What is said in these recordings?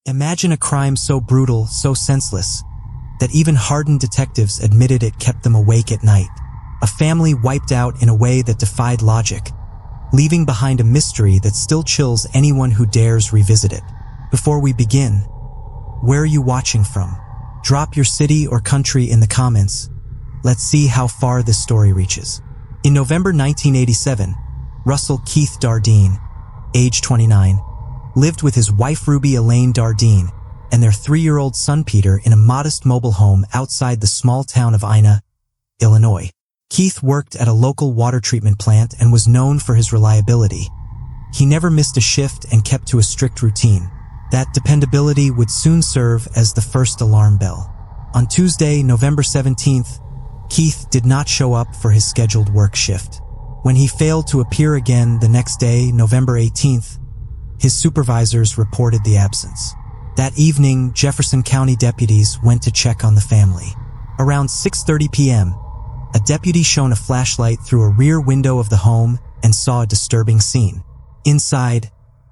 Imagine a crime so brutal, so senseless, that even hardened detectives admitted it kept them awake at night. A family wiped out in a way that defied logic, leaving behind a mystery that still chills anyone who dares revisit it. Before we begin, where are you watching from? Drop your city or country in the comments. Let's see how far this story reaches. In November 1987, Russell Keith Dardeen, age 29, lived with his wife Ruby Elaine Dardeen and their 3-year-old son Peter in a modest mobile home outside the small town of Ina, Illinois. Keith worked at a local water treatment plant and was known for his reliability. He never missed a shift and kept to a strict routine. That dependability would soon serve as the first alarm bell. On Tuesday, November 17th, Keith did not show up for his scheduled work shift. When he failed to appear again the next day, November 18th, his supervisors reported the absence. That evening, Jefferson County deputies went to check on the family. Around 6:30 p.m., a deputy shone a flashlight through a rear window of the home and saw a disturbing scene. Inside,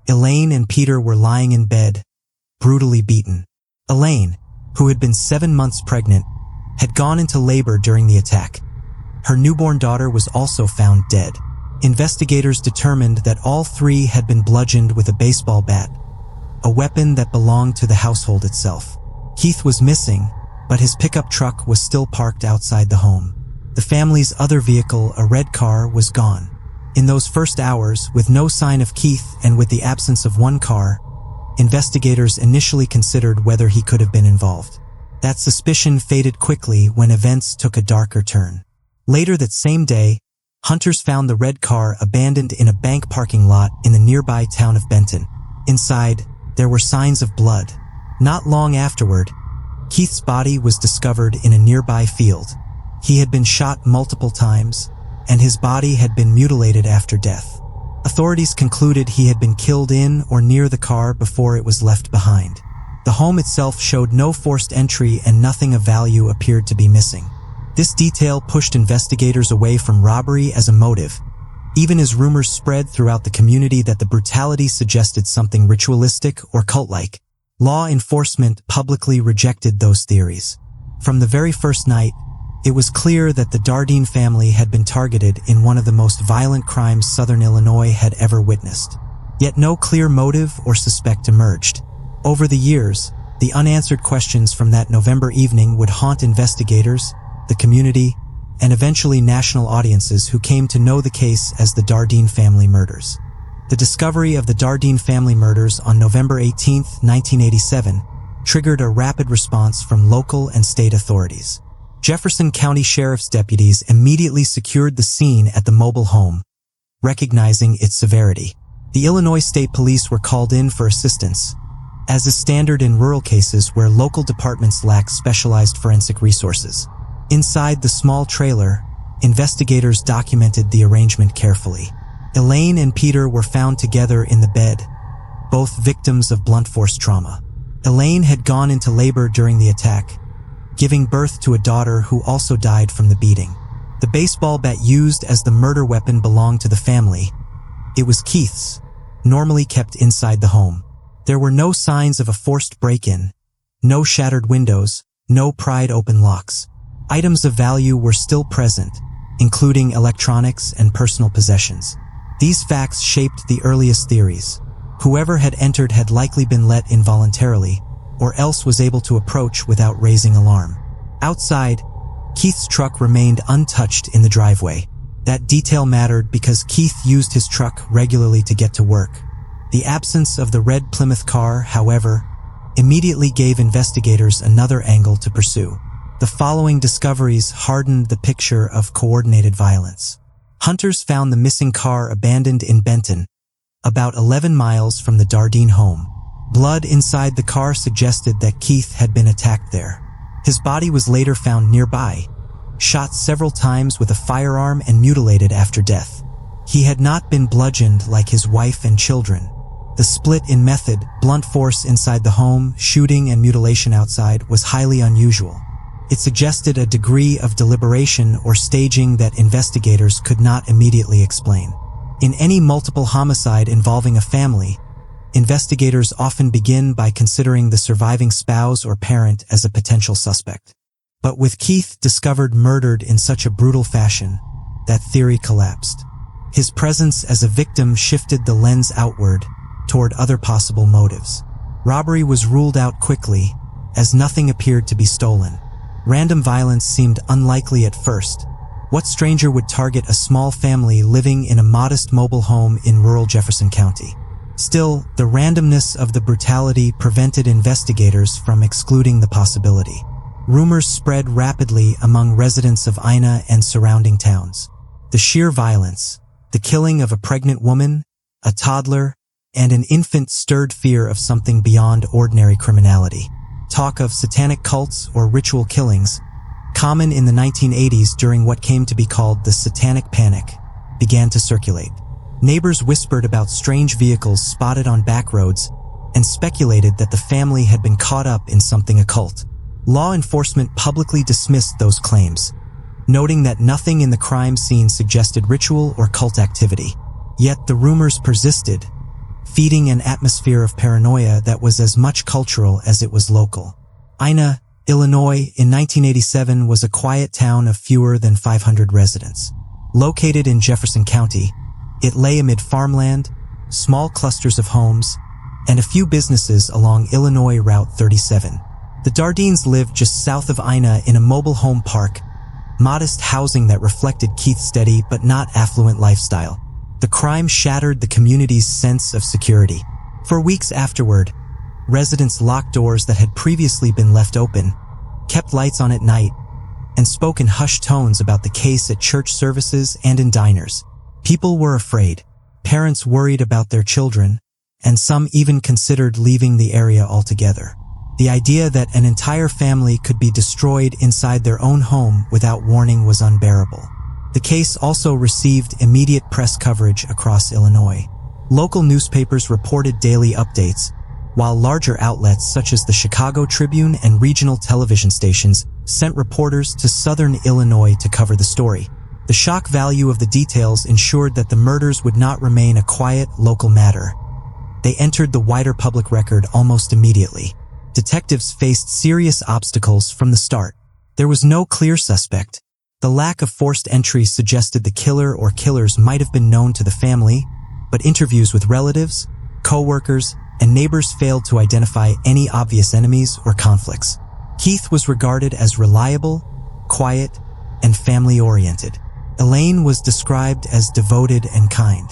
Elaine and Peter were lying in bed, brutally beaten. Elaine, who had been 7 months pregnant, had gone into labor during the attack. Her newborn daughter was also found dead. Investigators determined that all three had been bludgeoned with a baseball bat, a weapon that belonged to the household itself. Keith was missing, but his pickup truck was still parked outside the home. The family's other vehicle, a red car, was gone. In those first hours, with no sign of Keith and with the absence of one car, investigators initially considered whether he could have been involved. That suspicion faded quickly when events took a darker turn. Later that same day, hunters found the red car abandoned in a bank parking lot in the nearby town of Benton. Inside, there were signs of blood. Not long afterward, Keith's body was discovered in a nearby field. He had been shot multiple times, and his body had been mutilated after death. Authorities concluded he had been killed in or near the car before it was left behind. The home itself showed no forced entry and nothing of value appeared to be missing. This detail pushed investigators away from robbery as a motive, even as rumors spread throughout the community that the brutality suggested something ritualistic or cult-like. Law enforcement publicly rejected those theories. From the very first night, it was clear that the Dardeen family had been targeted in one of the most violent crimes Southern Illinois had ever witnessed. Yet no clear motive or suspect emerged. Over the years, the unanswered questions from that November evening would haunt investigators, the community, and eventually national audiences who came to know the case as the Dardeen family murders. The discovery of the Dardeen family murders on November 18, 1987, triggered a rapid response from local and state authorities. Jefferson County Sheriff's deputies immediately secured the scene at the mobile home, recognizing its severity. The Illinois State Police were called in for assistance, as is standard in rural cases where local departments lack specialized forensic resources. Inside the small trailer, investigators documented the arrangement carefully. Elaine and Peter were found together in the bed, both victims of blunt force trauma. Elaine had gone into labor during the attack, giving birth to a daughter who also died from the beating. The baseball bat used as the murder weapon belonged to the family. It was Keith's, normally kept inside the home. There were no signs of a forced break-in, no shattered windows, no pried open locks. Items of value were still present, including electronics and personal possessions. These facts shaped the earliest theories. Whoever had entered had likely been let involuntarily, or else was able to approach without raising alarm. Outside, Keith's truck remained untouched in the driveway. That detail mattered because Keith used his truck regularly to get to work. The absence of the red Plymouth car, however, immediately gave investigators another angle to pursue. The following discoveries hardened the picture of coordinated violence. Hunters found the missing car abandoned in Benton, about 11 miles from the Dardeen home. Blood inside the car suggested that Keith had been attacked there. His body was later found nearby, shot several times with a firearm and mutilated after death. He had not been bludgeoned like his wife and children. The split in method, blunt force inside the home, shooting and mutilation outside, was highly unusual. It suggested a degree of deliberation or staging that investigators could not immediately explain. In any multiple homicide involving a family, investigators often begin by considering the surviving spouse or parent as a potential suspect. But with Keith discovered murdered in such a brutal fashion, that theory collapsed. His presence as a victim shifted the lens outward toward other possible motives. Robbery was ruled out quickly, as nothing appeared to be stolen. Random violence seemed unlikely at first. What stranger would target a small family living in a modest mobile home in rural Jefferson County? Still, the randomness of the brutality prevented investigators from excluding the possibility. Rumors spread rapidly among residents of Ina and surrounding towns. The sheer violence, the killing of a pregnant woman, a toddler, and an infant stirred fear of something beyond ordinary criminality. Talk of satanic cults or ritual killings, common in the 1980s during what came to be called the Satanic Panic, began to circulate. Neighbors whispered about strange vehicles spotted on back roads and speculated that the family had been caught up in something occult. Law enforcement publicly dismissed those claims, noting that nothing in the crime scene suggested ritual or cult activity. Yet the rumors persisted, feeding an atmosphere of paranoia that was as much cultural as it was local. Ina, Illinois, in 1987 was a quiet town of fewer than 500 residents. Located in Jefferson County, it lay amid farmland, small clusters of homes, and a few businesses along Illinois Route 37. The Dardeens lived just south of Ina in a mobile home park, modest housing that reflected Keith's steady but not affluent lifestyle. The crime shattered the community's sense of security. For weeks afterward, residents locked doors that had previously been left open, kept lights on at night, and spoke in hushed tones about the case at church services and in diners. People were afraid, parents worried about their children, and some even considered leaving the area altogether. The idea that an entire family could be destroyed inside their own home without warning was unbearable. The case also received immediate press coverage across Illinois. Local newspapers reported daily updates, while larger outlets such as the Chicago Tribune and regional television stations sent reporters to southern Illinois to cover the story. The shock value of the details ensured that the murders would not remain a quiet, local matter. They entered the wider public record almost immediately. Detectives faced serious obstacles from the start. There was no clear suspect. The lack of forced entry suggested the killer or killers might have been known to the family, but interviews with relatives, co-workers, and neighbors failed to identify any obvious enemies or conflicts. Keith was regarded as reliable, quiet, and family-oriented. Elaine was described as devoted and kind.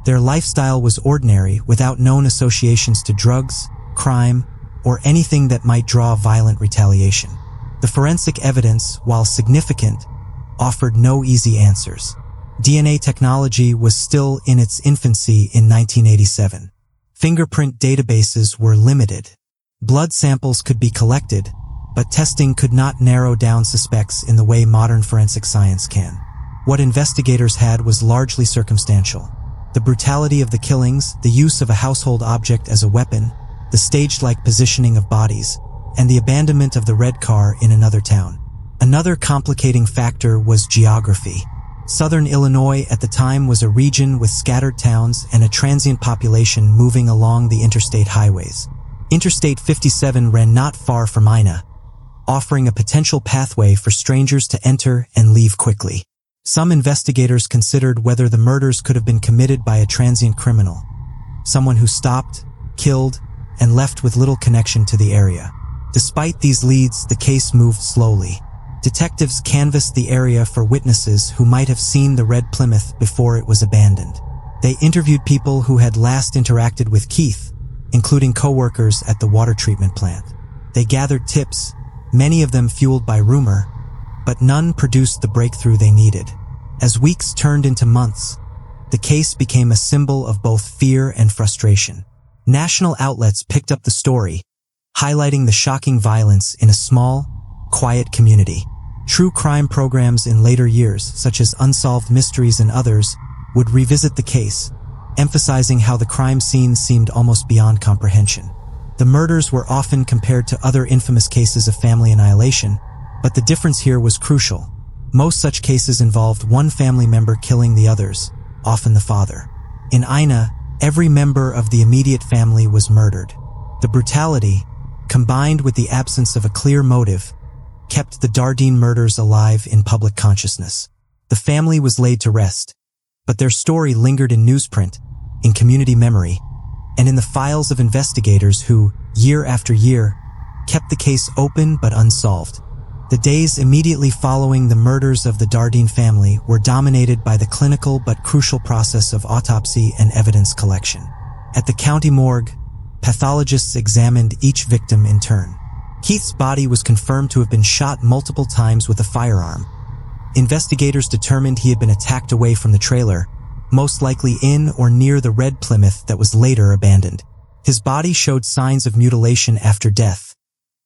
Their lifestyle was ordinary, without known associations to drugs, crime, or anything that might draw violent retaliation. The forensic evidence, while significant, offered no easy answers. DNA technology was still in its infancy in 1987. Fingerprint databases were limited. Blood samples could be collected, but testing could not narrow down suspects in the way modern forensic science can. What investigators had was largely circumstantial. The brutality of the killings, the use of a household object as a weapon, the staged-like positioning of bodies, and the abandonment of the red car in another town. Another complicating factor was geography. Southern Illinois at the time was a region with scattered towns and a transient population moving along the interstate highways. Interstate 57 ran not far from Ina, offering a potential pathway for strangers to enter and leave quickly. Some investigators considered whether the murders could have been committed by a transient criminal, someone who stopped, killed, and left with little connection to the area. Despite these leads, the case moved slowly. Detectives canvassed the area for witnesses who might have seen the red Plymouth before it was abandoned. They interviewed people who had last interacted with Keith, including co-workers at the water treatment plant. They gathered tips, many of them fueled by rumor, but none produced the breakthrough they needed. As weeks turned into months, the case became a symbol of both fear and frustration. National outlets picked up the story, highlighting the shocking violence in a small, quiet community. True crime programs in later years, such as Unsolved Mysteries and others, would revisit the case, emphasizing how the crime scene seemed almost beyond comprehension. The murders were often compared to other infamous cases of family annihilation, but the difference here was crucial. Most such cases involved one family member killing the others, often the father. In Ina, Every member of the immediate family was murdered. The brutality, combined with the absence of a clear motive, kept the Dardeen murders alive in public consciousness. The family was laid to rest, but their story lingered in newsprint, in community memory, and in the files of investigators who, year after year, kept the case open but unsolved. The days immediately following the murders of the Dardeen family were dominated by the clinical but crucial process of autopsy and evidence collection. At the county morgue, pathologists examined each victim in turn. Keith's body was confirmed to have been shot multiple times with a firearm. Investigators determined he had been attacked away from the trailer, most likely in or near the red Plymouth that was later abandoned. His body showed signs of mutilation after death,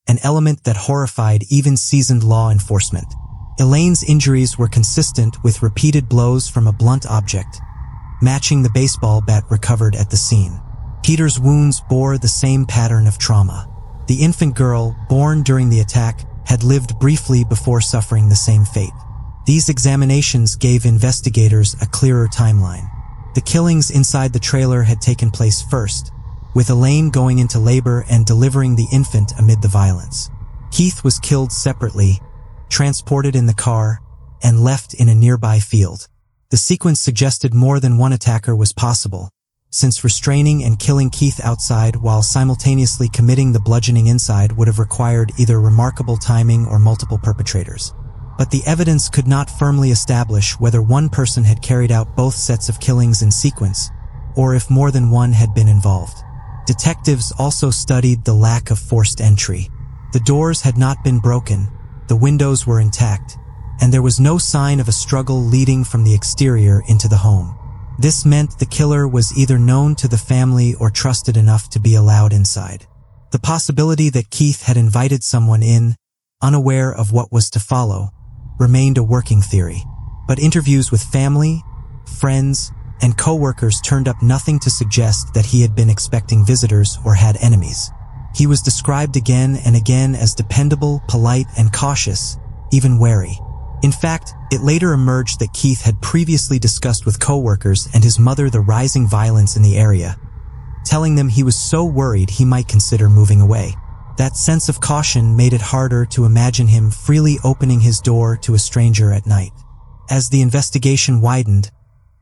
an element that horrified even seasoned law enforcement. Elaine's injuries were consistent with repeated blows from a blunt object, matching the baseball bat recovered at the scene. Peter's wounds bore the same pattern of trauma. The infant girl, born during the attack, had lived briefly before suffering the same fate. These examinations gave investigators a clearer timeline. The killings inside the trailer had taken place first, with Elaine going into labor and delivering the infant amid the violence. Keith was killed separately, transported in the car, and left in a nearby field. The sequence suggested more than one attacker was possible, since restraining and killing Keith outside while simultaneously committing the bludgeoning inside would have required either remarkable timing or multiple perpetrators. But the evidence could not firmly establish whether one person had carried out both sets of killings in sequence, or if more than one had been involved. Detectives also studied the lack of forced entry. The doors had not been broken, the windows were intact, and there was no sign of a struggle leading from the exterior into the home. This meant the killer was either known to the family or trusted enough to be allowed inside. The possibility that Keith had invited someone in, unaware of what was to follow, remained a working theory. But interviews with family, friends, and co-workers turned up nothing to suggest that he had been expecting visitors or had enemies. He was described again and again as dependable, polite, and cautious, even wary. In fact, it later emerged that Keith had previously discussed with co-workers and his mother the rising violence in the area, telling them he was so worried he might consider moving away. That sense of caution made it harder to imagine him freely opening his door to a stranger at night. As the investigation widened,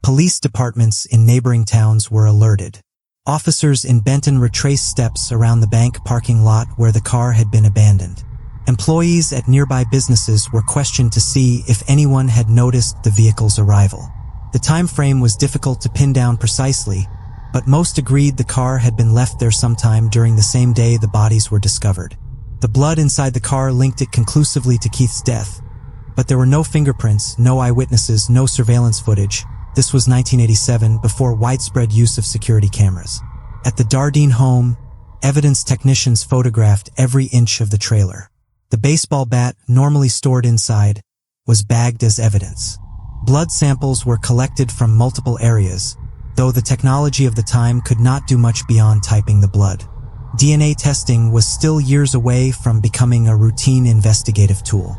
police departments in neighboring towns were alerted. Officers in Benton retraced steps around the bank parking lot where the car had been abandoned. Employees at nearby businesses were questioned to see if anyone had noticed the vehicle's arrival. The time frame was difficult to pin down precisely, but most agreed the car had been left there sometime during the same day the bodies were discovered. The blood inside the car linked it conclusively to Keith's death, but there were no fingerprints, no eyewitnesses, no surveillance footage. This was 1987, before widespread use of security cameras. At the Dardeen home, evidence technicians photographed every inch of the trailer. The baseball bat, normally stored inside, was bagged as evidence. Blood samples were collected from multiple areas, though the technology of the time could not do much beyond typing the blood. DNA testing was still years away from becoming a routine investigative tool.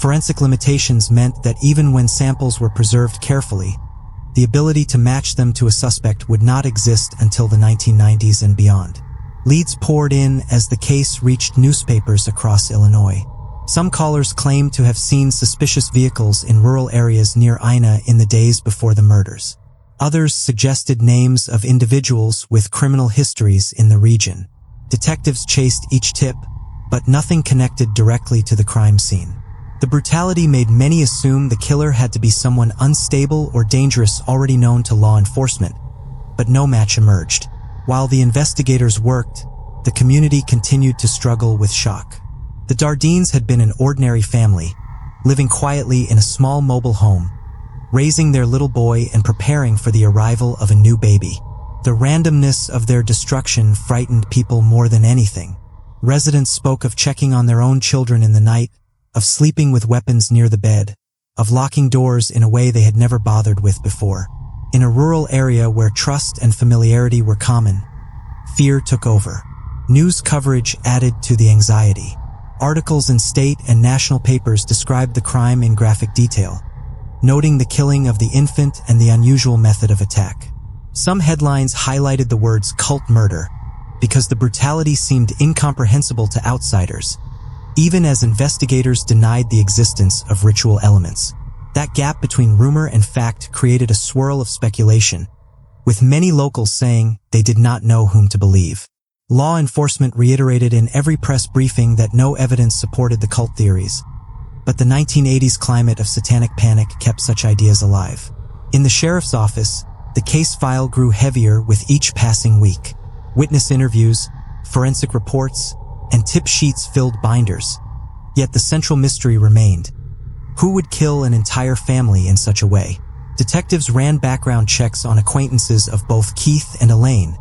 Forensic limitations meant that even when samples were preserved carefully, the ability to match them to a suspect would not exist until the 1990s and beyond. Leads poured in as the case reached newspapers across Illinois. Some callers claimed to have seen suspicious vehicles in rural areas near Ina in the days before the murders. Others suggested names of individuals with criminal histories in the region. Detectives chased each tip, but nothing connected directly to the crime scene. The brutality made many assume the killer had to be someone unstable or dangerous already known to law enforcement, but no match emerged. While the investigators worked, the community continued to struggle with shock. The Dardeens had been an ordinary family, living quietly in a small mobile home, raising their little boy and preparing for the arrival of a new baby. The randomness of their destruction frightened people more than anything. Residents spoke of checking on their own children in the night, of sleeping with weapons near the bed, of locking doors in a way they had never bothered with before. In a rural area where trust and familiarity were common, fear took over. News coverage added to the anxiety. Articles in state and national papers described the crime in graphic detail, noting the killing of the infant and the unusual method of attack. Some headlines highlighted the words cult murder because the brutality seemed incomprehensible to outsiders, even as investigators denied the existence of ritual elements. That gap between rumor and fact created a swirl of speculation, with many locals saying they did not know whom to believe. Law enforcement reiterated in every press briefing that no evidence supported the cult theories, but the 1980s climate of satanic panic kept such ideas alive. In the sheriff's office, the case file grew heavier with each passing week. Witness interviews, forensic reports, and tip sheets filled binders. Yet the central mystery remained. Who would kill an entire family in such a way? Detectives ran background checks on acquaintances of both Keith and Elaine,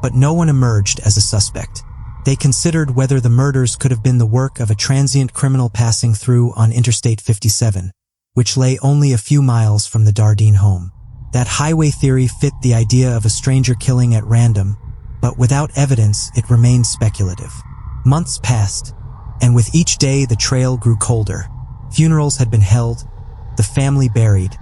but no one emerged as a suspect. They considered whether the murders could have been the work of a transient criminal passing through on Interstate 57, which lay only a few miles from the Dardeen home. That highway theory fit the idea of a stranger killing at random, but without evidence, it remained speculative. Months passed, and with each day the trail grew colder. Funerals had been held, the family buried,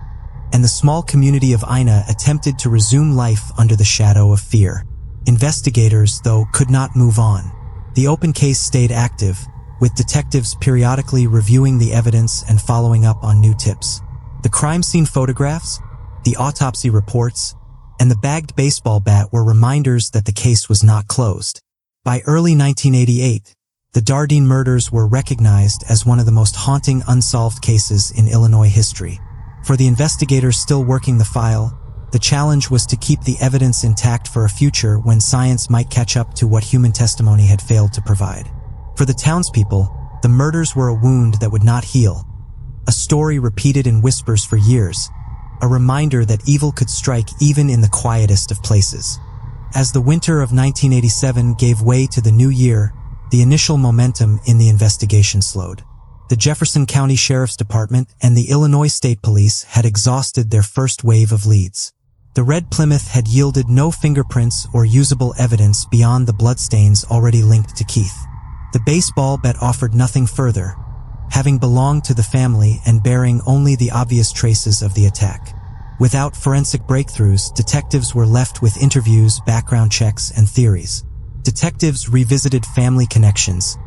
and the small community of Ina attempted to resume life under the shadow of fear. Investigators, though, could not move on. The open case stayed active, with detectives periodically reviewing the evidence and following up on new tips. The crime scene photographs, the autopsy reports, and the bagged baseball bat were reminders that the case was not closed. By early 1988, the Dardeen murders were recognized as one of the most haunting unsolved cases in Illinois history. For the investigators still working the file, the challenge was to keep the evidence intact for a future when science might catch up to what human testimony had failed to provide. For the townspeople, the murders were a wound that would not heal, a story repeated in whispers for years, a reminder that evil could strike even in the quietest of places. As the winter of 1987 gave way to the new year, the initial momentum in the investigation slowed. The Jefferson County Sheriff's Department and the Illinois State Police had exhausted their first wave of leads. The red Plymouth had yielded no fingerprints or usable evidence beyond the bloodstains already linked to Keith. The baseball bat offered nothing further, having belonged to the family and bearing only the obvious traces of the attack. Without forensic breakthroughs, detectives were left with interviews, background checks, and theories. Detectives revisited family connections,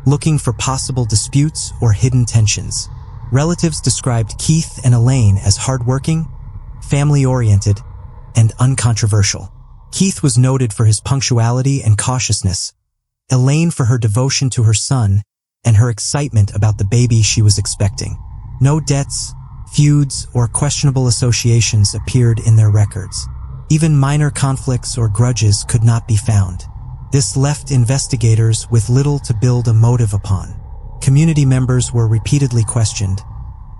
looking for possible disputes or hidden tensions. Relatives described Keith and Elaine as hardworking, family-oriented, and uncontroversial. Keith was noted for his punctuality and cautiousness, Elaine for her devotion to her son and her excitement about the baby she was expecting. No debts, feuds, or questionable associations appeared in their records. Even minor conflicts or grudges could not be found. This left investigators with little to build a motive upon. Community members were repeatedly questioned,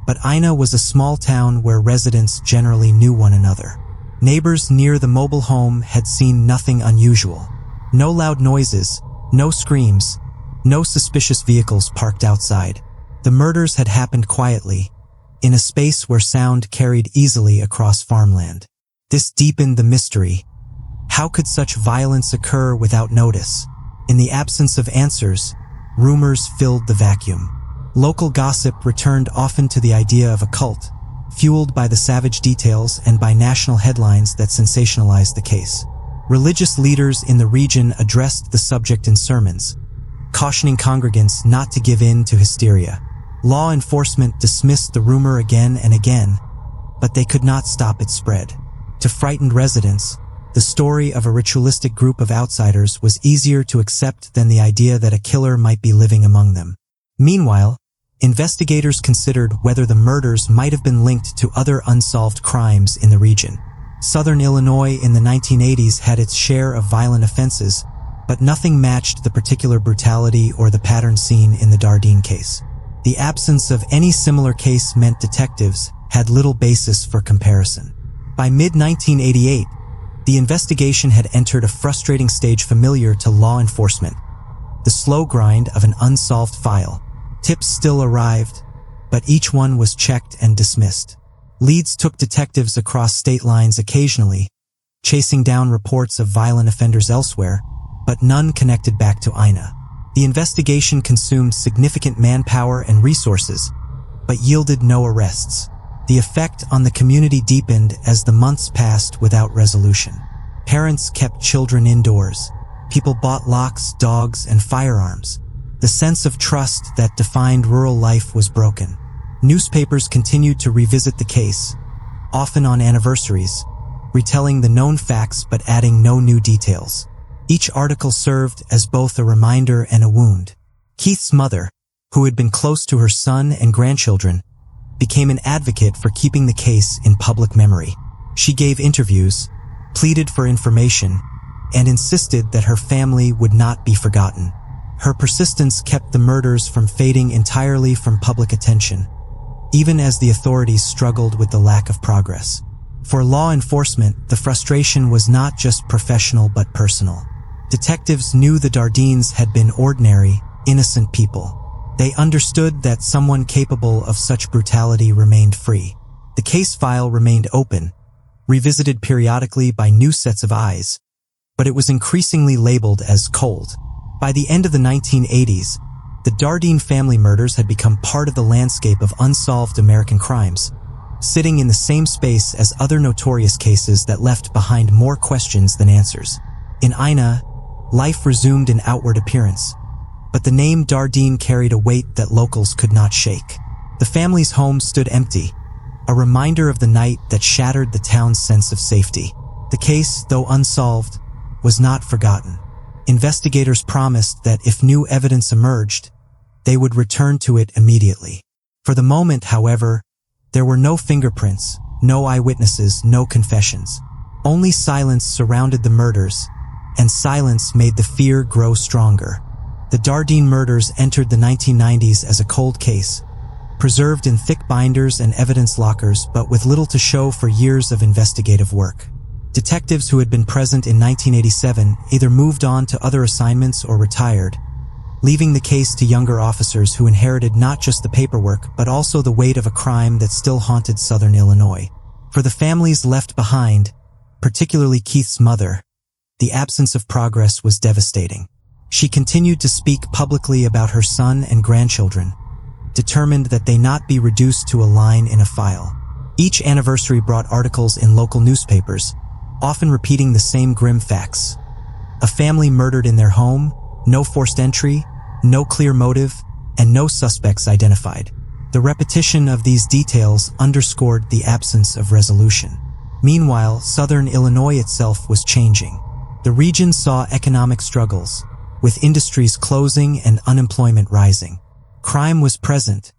but Ina was a small town where residents generally knew one another. Neighbors near the mobile home had seen nothing unusual. No loud noises, no screams, no suspicious vehicles parked outside. The murders had happened quietly, in a space where sound carried easily across farmland. This deepened the mystery. How could such violence occur without notice? In the absence of answers, rumors filled the vacuum. Local gossip returned often to the idea of a cult, fueled by the savage details and by national headlines that sensationalized the case. Religious leaders in the region addressed the subject in sermons, cautioning congregants not to give in to hysteria. Law enforcement dismissed the rumor again and again, but they could not stop its spread. To frightened residents, the story of a ritualistic group of outsiders was easier to accept than the idea that a killer might be living among them. Meanwhile, investigators considered whether the murders might have been linked to other unsolved crimes in the region. Southern Illinois in the 1980s had its share of violent offenses, but nothing matched the particular brutality or the pattern seen in the Dardeen case. The absence of any similar case meant detectives had little basis for comparison. By mid-1988, the investigation had entered a frustrating stage familiar to law enforcement, the slow grind of an unsolved file. Tips still arrived, but each one was checked and dismissed. Leads took detectives across state lines occasionally, chasing down reports of violent offenders elsewhere, but none connected back to Ina. The investigation consumed significant manpower and resources, but yielded no arrests. The effect on the community deepened as the months passed without resolution. Parents kept children indoors. People bought locks, dogs, and firearms. The sense of trust that defined rural life was broken. Newspapers continued to revisit the case, often on anniversaries, retelling the known facts but adding no new details. Each article served as both a reminder and a wound. Keith's mother, who had been close to her son and grandchildren, became an advocate for keeping the case in public memory. She gave interviews, pleaded for information, and insisted that her family would not be forgotten. Her persistence kept the murders from fading entirely from public attention, even as the authorities struggled with the lack of progress. For law enforcement, the frustration was not just professional but personal. Detectives knew the Dardeens had been ordinary, innocent people. They understood that someone capable of such brutality remained free. The case file remained open, revisited periodically by new sets of eyes, but it was increasingly labeled as cold. By the end of the 1980s, the Dardeen family murders had become part of the landscape of unsolved American crimes, sitting in the same space as other notorious cases that left behind more questions than answers. In Ina, life resumed an outward appearance, but the name Dardeen carried a weight that locals could not shake. The family's home stood empty, a reminder of the night that shattered the town's sense of safety. The case, though unsolved, was not forgotten. Investigators promised that if new evidence emerged, they would return to it immediately. For the moment, however, there were no fingerprints, no eyewitnesses, no confessions. Only silence surrounded the murders, and silence made the fear grow stronger. The Dardeen murders entered the 1990s as a cold case, preserved in thick binders and evidence lockers but with little to show for years of investigative work. Detectives who had been present in 1987 either moved on to other assignments or retired, leaving the case to younger officers who inherited not just the paperwork but also the weight of a crime that still haunted southern Illinois. For the families left behind, particularly Keith's mother, the absence of progress was devastating. She continued to speak publicly about her son and grandchildren, determined that they not be reduced to a line in a file. Each anniversary brought articles in local newspapers, often repeating the same grim facts. A family murdered in their home, no forced entry, no clear motive, and no suspects identified. The repetition of these details underscored the absence of resolution. Meanwhile, southern Illinois itself was changing. The region saw economic struggles, with industries closing and unemployment rising. Crime was present,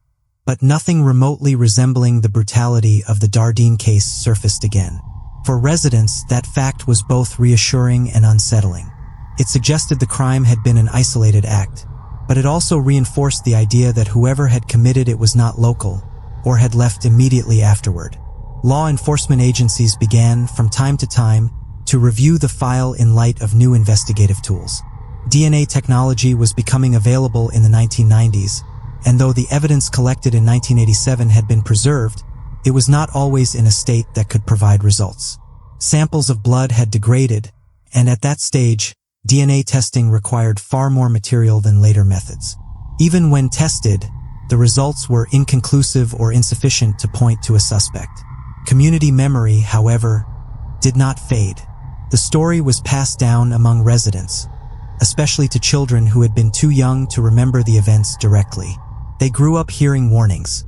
but nothing remotely resembling the brutality of the Dardeen case surfaced again. For residents, that fact was both reassuring and unsettling. It suggested the crime had been an isolated act, but it also reinforced the idea that whoever had committed it was not local, or had left immediately afterward. Law enforcement agencies began, from time to time, to review the file in light of new investigative tools. DNA technology was becoming available in the 1990s, and though the evidence collected in 1987 had been preserved, it was not always in a state that could provide results. Samples of blood had degraded, and at that stage, DNA testing required far more material than later methods. Even when tested, the results were inconclusive or insufficient to point to a suspect. Community memory, however, did not fade. The story was passed down among residents, especially to children who had been too young to remember the events directly. They grew up hearing warnings.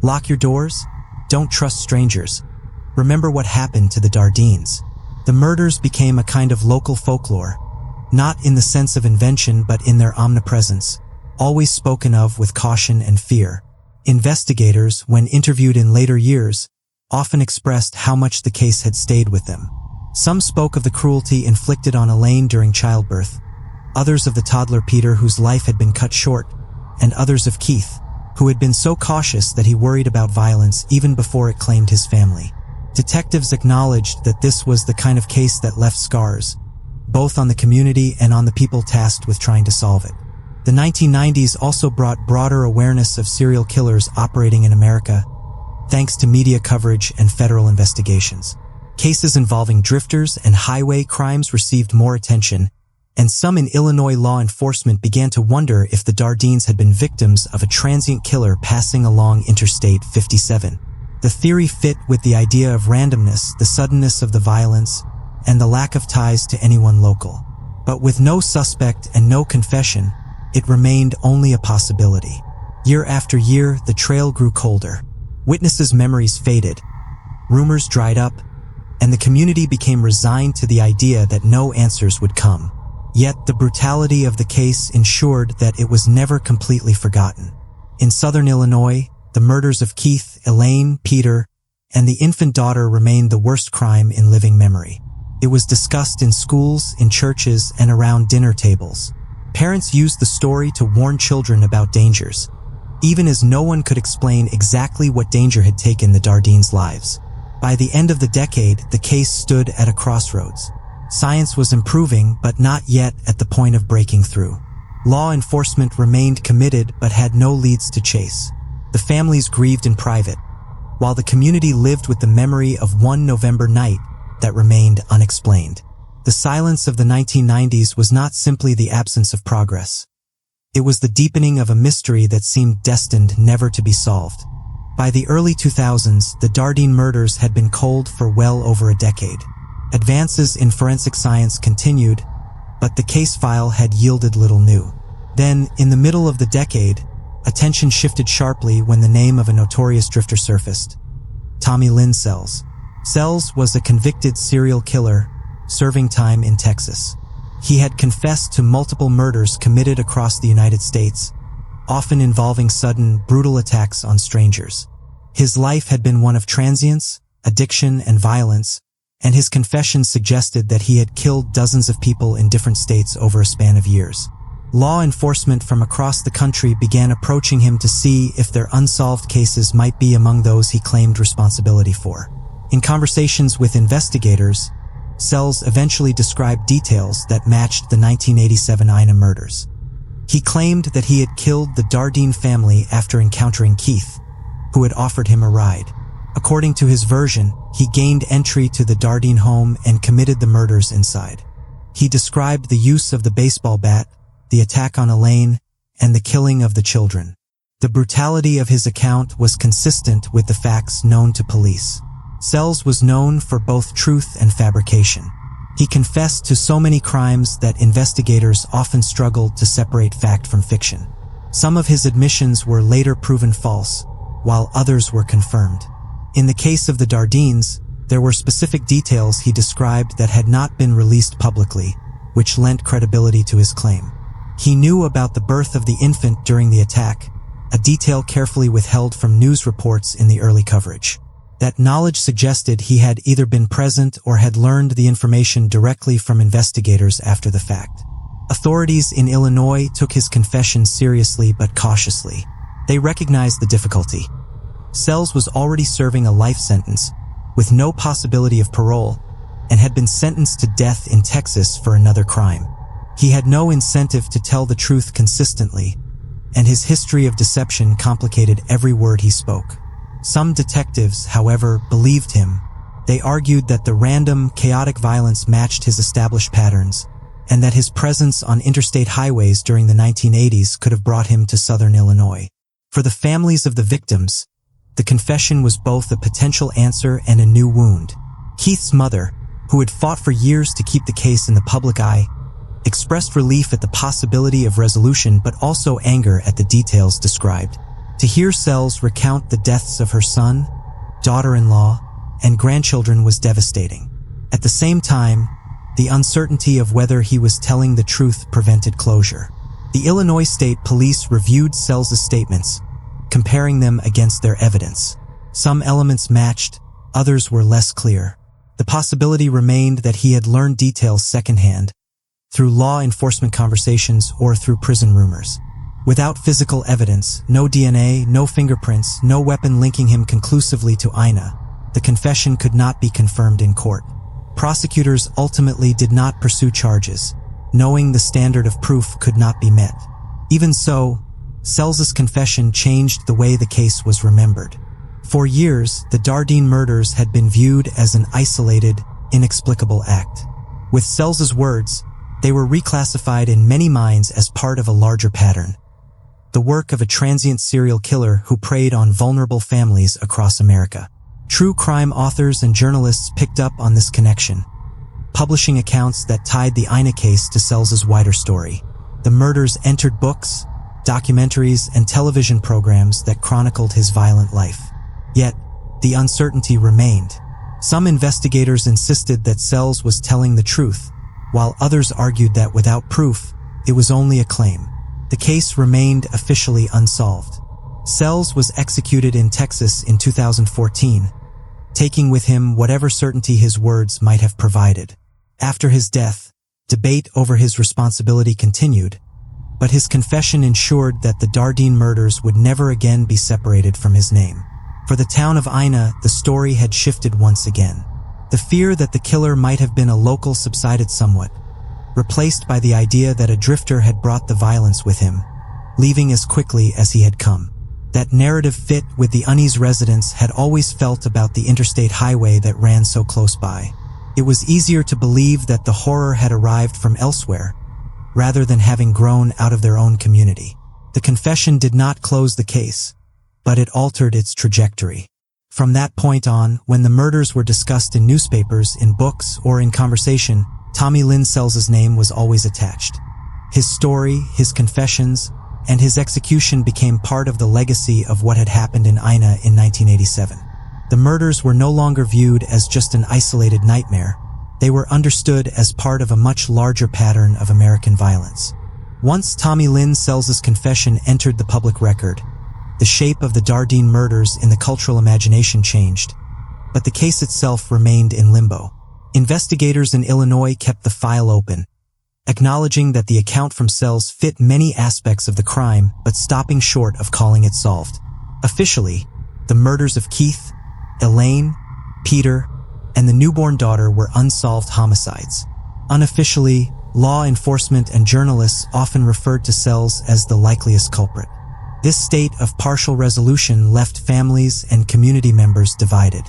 Lock your doors, don't trust strangers, remember what happened to the Dardeens. The murders became a kind of local folklore, not in the sense of invention but in their omnipresence, always spoken of with caution and fear. Investigators, when interviewed in later years, often expressed how much the case had stayed with them. Some spoke of the cruelty inflicted on Elaine during childbirth, others of the toddler Peter whose life had been cut short, and others of Keith, who had been so cautious that he worried about violence even before it claimed his family. Detectives acknowledged that this was the kind of case that left scars, both on the community and on the people tasked with trying to solve it. The 1990s also brought broader awareness of serial killers operating in America, thanks to media coverage and federal investigations. Cases involving drifters and highway crimes received more attention, and some in Illinois law enforcement began to wonder if the Dardeens had been victims of a transient killer passing along Interstate 57. The theory fit with the idea of randomness, the suddenness of the violence, and the lack of ties to anyone local. But with no suspect and no confession, it remained only a possibility. Year after year, the trail grew colder. Witnesses' memories faded, rumors dried up, and the community became resigned to the idea that no answers would come. Yet the brutality of the case ensured that it was never completely forgotten. In southern Illinois, the murders of Keith, Elaine, Peter, and the infant daughter remained the worst crime in living memory. It was discussed in schools, in churches, and around dinner tables. Parents used the story to warn children about dangers, even as no one could explain exactly what danger had taken the Dardeens' lives. By the end of the decade, the case stood at a crossroads. Science was improving, but not yet at the point of breaking through. Law enforcement remained committed but had no leads to chase. The families grieved in private, while the community lived with the memory of one November night that remained unexplained. The silence of the 1990s was not simply the absence of progress. It was the deepening of a mystery that seemed destined never to be solved. By the early 2000s, the Dardeen murders had been cold for well over a decade. Advances in forensic science continued, but the case file had yielded little new. Then, in the middle of the decade, attention shifted sharply when the name of a notorious drifter surfaced: Tommy Lynn Sells. Sells was a convicted serial killer, serving time in Texas. He had confessed to multiple murders committed across the United States, often involving sudden, brutal attacks on strangers. His life had been one of transience, addiction, and violence, and his confessions suggested that he had killed dozens of people in different states over a span of years. Law enforcement from across the country began approaching him to see if their unsolved cases might be among those he claimed responsibility for. In conversations with investigators, Sells eventually described details that matched the 1987 Ina murders. He claimed that he had killed the Dardeen family after encountering Keith, who had offered him a ride. According to his version, he gained entry to the Dardeen home and committed the murders inside. He described the use of the baseball bat, the attack on Elaine, and the killing of the children. The brutality of his account was consistent with the facts known to police. Sells was known for both truth and fabrication. He confessed to so many crimes that investigators often struggled to separate fact from fiction. Some of his admissions were later proven false, while others were confirmed. In the case of the Dardeens, there were specific details he described that had not been released publicly, which lent credibility to his claim. He knew about the birth of the infant during the attack, a detail carefully withheld from news reports in the early coverage. That knowledge suggested he had either been present or had learned the information directly from investigators after the fact. Authorities in Illinois took his confession seriously but cautiously. They recognized the difficulty. Sells was already serving a life sentence, with no possibility of parole, and had been sentenced to death in Texas for another crime. He had no incentive to tell the truth consistently, and his history of deception complicated every word he spoke. Some detectives, however, believed him. They argued that the random, chaotic violence matched his established patterns, and that his presence on interstate highways during the 1980s could have brought him to southern Illinois. For the families of the victims, the confession was both a potential answer and a new wound. Keith's mother, who had fought for years to keep the case in the public eye, expressed relief at the possibility of resolution but also anger at the details described. To hear Sells recount the deaths of her son, daughter-in-law, and grandchildren was devastating. At the same time, the uncertainty of whether he was telling the truth prevented closure. The Illinois State Police reviewed Sells' statements, comparing them against their evidence. Some elements matched, others were less clear. The possibility remained that he had learned details secondhand, through law enforcement conversations or through prison rumors. Without physical evidence, no DNA, no fingerprints, no weapon linking him conclusively to Ina, the confession could not be confirmed in court. Prosecutors ultimately did not pursue charges, knowing the standard of proof could not be met. Even so, Sells' confession changed the way the case was remembered. For years, the Dardeen murders had been viewed as an isolated, inexplicable act. With Sells' words, they were reclassified in many minds as part of a larger pattern. the work of a transient serial killer who preyed on vulnerable families across America. True crime authors and journalists picked up on this connection, publishing accounts that tied the Ina case to Sells's wider story. The murders entered books, documentaries, and television programs that chronicled his violent life. Yet, the uncertainty remained. Some investigators insisted that Sells was telling the truth, while others argued that without proof, it was only a claim. The case remained officially unsolved. Sells was executed in Texas in 2014, taking with him whatever certainty his words might have provided. After his death, debate over his responsibility continued, but his confession ensured that the Dardeen murders would never again be separated from his name. For the town of Ina, the story had shifted once again. The fear that the killer might have been a local subsided somewhat, replaced by the idea that a drifter had brought the violence with him, leaving as quickly as he had come. That narrative fit with the unease residents had always felt about the interstate highway that ran so close by. It was easier to believe that the horror had arrived from elsewhere, rather than having grown out of their own community. The confession did not close the case, but it altered its trajectory. From that point on, when the murders were discussed in newspapers, in books, or in conversation, Tommy Lynn Sells' name was always attached. His story, his confessions, and his execution became part of the legacy of what had happened in Ina in 1987. The murders were no longer viewed as just an isolated nightmare. They were understood as part of a much larger pattern of American violence. Once Tommy Lynn Sells' confession entered the public record, the shape of the Dardeen murders in the cultural imagination changed, but the case itself remained in limbo. Investigators in Illinois kept the file open, acknowledging that the account from Sells fit many aspects of the crime, but stopping short of calling it solved. Officially, the murders of Keith, Elaine, Peter, and the newborn daughter were unsolved homicides. Unofficially, law enforcement and journalists often referred to Sells as the likeliest culprit. This state of partial resolution left families and community members divided.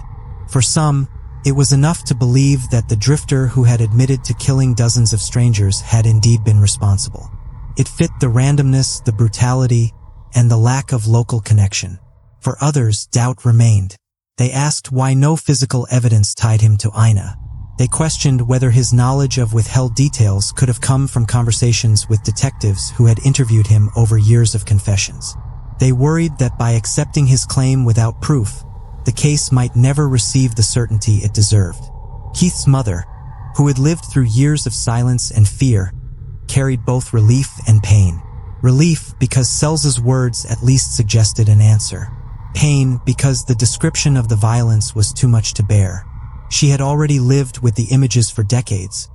For some, it was enough to believe that the drifter who had admitted to killing dozens of strangers had indeed been responsible. It fit the randomness, the brutality, and the lack of local connection. For others, doubt remained. They asked why no physical evidence tied him to Ina. They questioned whether his knowledge of withheld details could have come from conversations with detectives who had interviewed him over years of confessions. They worried that by accepting his claim without proof, the case might never receive the certainty it deserved. Keith's mother, who had lived through years of silence and fear, carried both relief and pain. Relief because Sells' words at least suggested an answer. Pain because the description of the violence was too much to bear. She had already lived with the images for decades,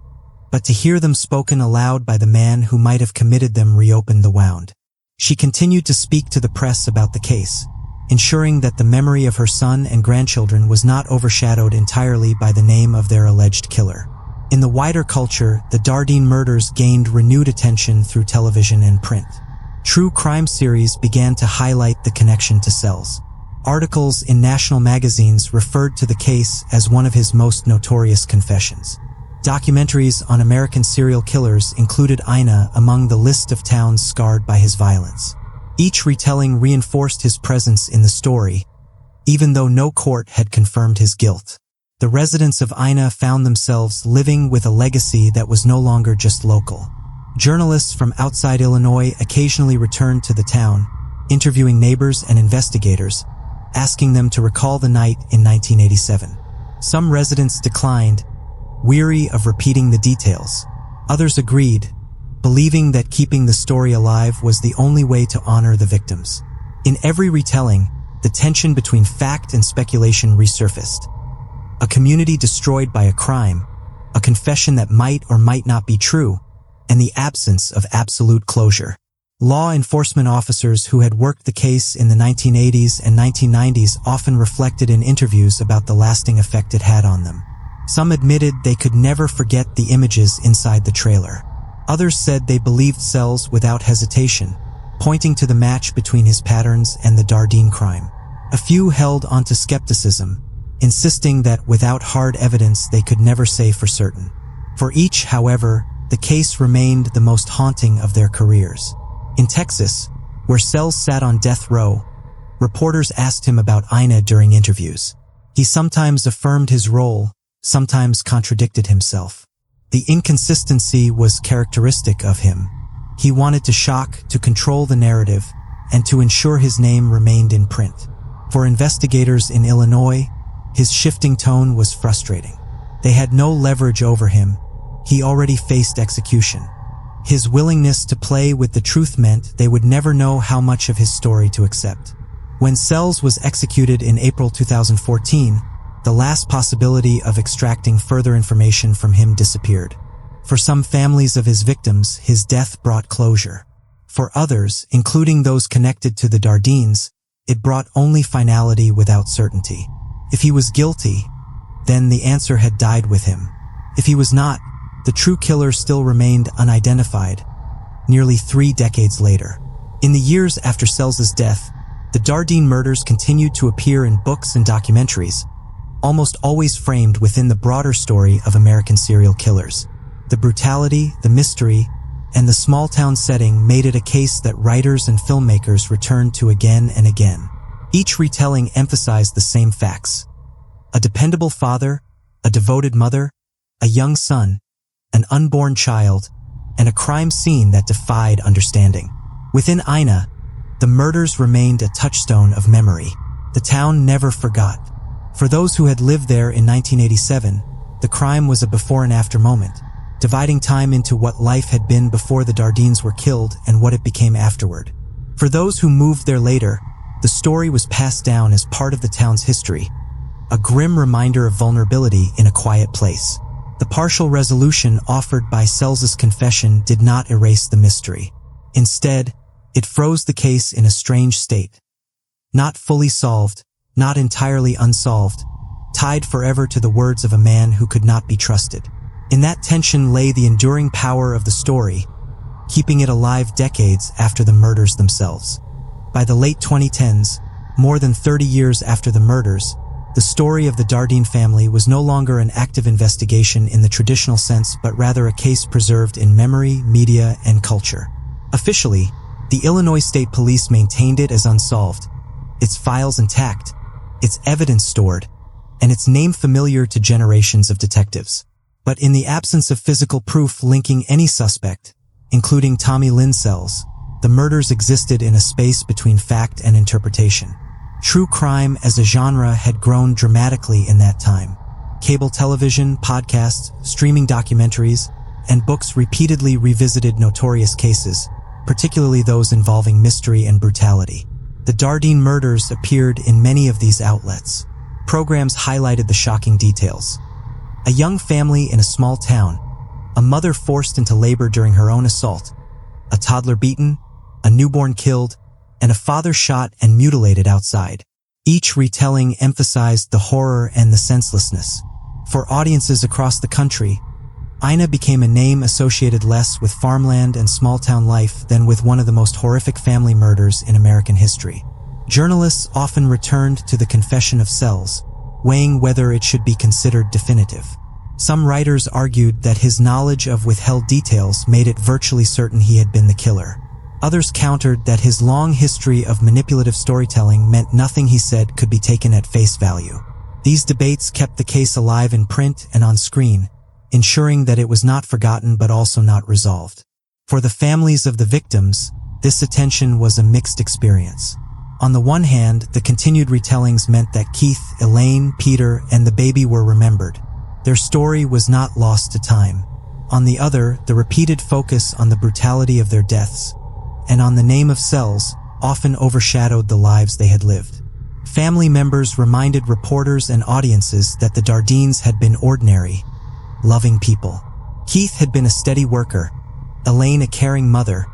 but to hear them spoken aloud by the man who might have committed them reopened the wound. She continued to speak to the press about the case, ensuring that the memory of her son and grandchildren was not overshadowed entirely by the name of their alleged killer. In the wider culture, the Dardeen murders gained renewed attention through television and print. True crime series began to highlight the connection to Sells. Articles in national magazines referred to the case as one of his most notorious confessions. Documentaries on American serial killers included Ina among the list of towns scarred by his violence. Each retelling reinforced his presence in the story, even though no court had confirmed his guilt. The residents of Ina found themselves living with a legacy that was no longer just local. Journalists from outside Illinois occasionally returned to the town, interviewing neighbors and investigators, asking them to recall the night in 1987. Some residents declined, weary of repeating the details. Others agreed, believing that keeping the story alive was the only way to honor the victims. In every retelling, the tension between fact and speculation resurfaced. A community destroyed by a crime, a confession that might or might not be true, and the absence of absolute closure. Law enforcement officers who had worked the case in the 1980s and 1990s often reflected in interviews about the lasting effect it had on them. Some admitted they could never forget the images inside the trailer. Others said they believed Sells without hesitation, pointing to the match between his patterns and the Dardeen crime. A few held onto skepticism, insisting that without hard evidence they could never say for certain. For each, however, the case remained the most haunting of their careers. In Texas, Where Sells sat on death row, reporters asked him about Ina during interviews. He sometimes affirmed his role, sometimes contradicted himself. The inconsistency was characteristic of him. He wanted to shock, to control the narrative, and to ensure his name remained in print. For investigators in Illinois, his shifting tone was frustrating. They had no leverage over him. He already faced execution. His willingness to play with the truth meant they would never know how much of his story to accept. When Sells was executed in April 2014, the last possibility of extracting further information from him disappeared. For some families of his victims, his death brought closure. For others, including those connected to the Dardeens, it brought only finality without certainty. If he was guilty, then the answer had died with him. If he was not, the true killer still remained unidentified, nearly 3 decades later. In the years after Sells's death, the Dardeen murders continued to appear in books and documentaries, almost always framed within the broader story of American serial killers. The brutality, the mystery, and the small-town setting made it a case that writers and filmmakers returned to again and again. Each retelling emphasized the same facts: a dependable father, a devoted mother, a young son, an unborn child, and a crime scene that defied understanding. Within Ina, the murders remained a touchstone of memory. The town never forgot. For those who had lived there in 1987, the crime was a before and after moment, dividing time into what life had been before the Dardeens were killed and what it became afterward. For those who moved there later, the story was passed down as part of the town's history, a grim reminder of vulnerability in a quiet place. The partial resolution offered by Sells's confession did not erase the mystery. Instead, it froze the case in a strange state. Not fully solved, not entirely unsolved, tied forever to the words of a man who could not be trusted. In that tension lay the enduring power of the story, keeping it alive decades after the murders themselves. By the late 2010s, more than 30 years after the murders, the story of the Dardeen family was no longer an active investigation in the traditional sense, but rather a case preserved in memory, media, and culture. Officially, the Illinois State Police maintained it as unsolved, its files intact, its evidence stored, and its name familiar to generations of detectives. But in the absence of physical proof linking any suspect, including Tommy Lynn Sells, the murders existed in a space between fact and interpretation. True crime as a genre had grown dramatically in that time. Cable television, podcasts, streaming documentaries, and books repeatedly revisited notorious cases, particularly those involving mystery and brutality. The Dardeen murders appeared in many of these outlets. Programs highlighted the shocking details. A young family in a small town, a mother forced into labor during her own assault, a toddler beaten, a newborn killed, and a father shot and mutilated outside. Each retelling emphasized the horror and the senselessness. For audiences across the country, Ina became a name associated less with farmland and small-town life than with one of the most horrific family murders in American history. Journalists often returned to the confession of Sells, weighing whether it should be considered definitive. Some writers argued that his knowledge of withheld details made it virtually certain he had been the killer. Others countered that his long history of manipulative storytelling meant nothing he said could be taken at face value. These debates kept the case alive in print and on screen, ensuring that it was not forgotten but also not resolved. For the families of the victims, this attention was a mixed experience. On the one hand, the continued retellings meant that Keith, Elaine, Peter, and the baby were remembered. Their story was not lost to time. On the other, the repeated focus on the brutality of their deaths and on the name of Sells often overshadowed the lives they had lived. Family members reminded reporters and audiences that the Dardeens had been ordinary, loving people. Keith had been a steady worker, Elaine a caring mother,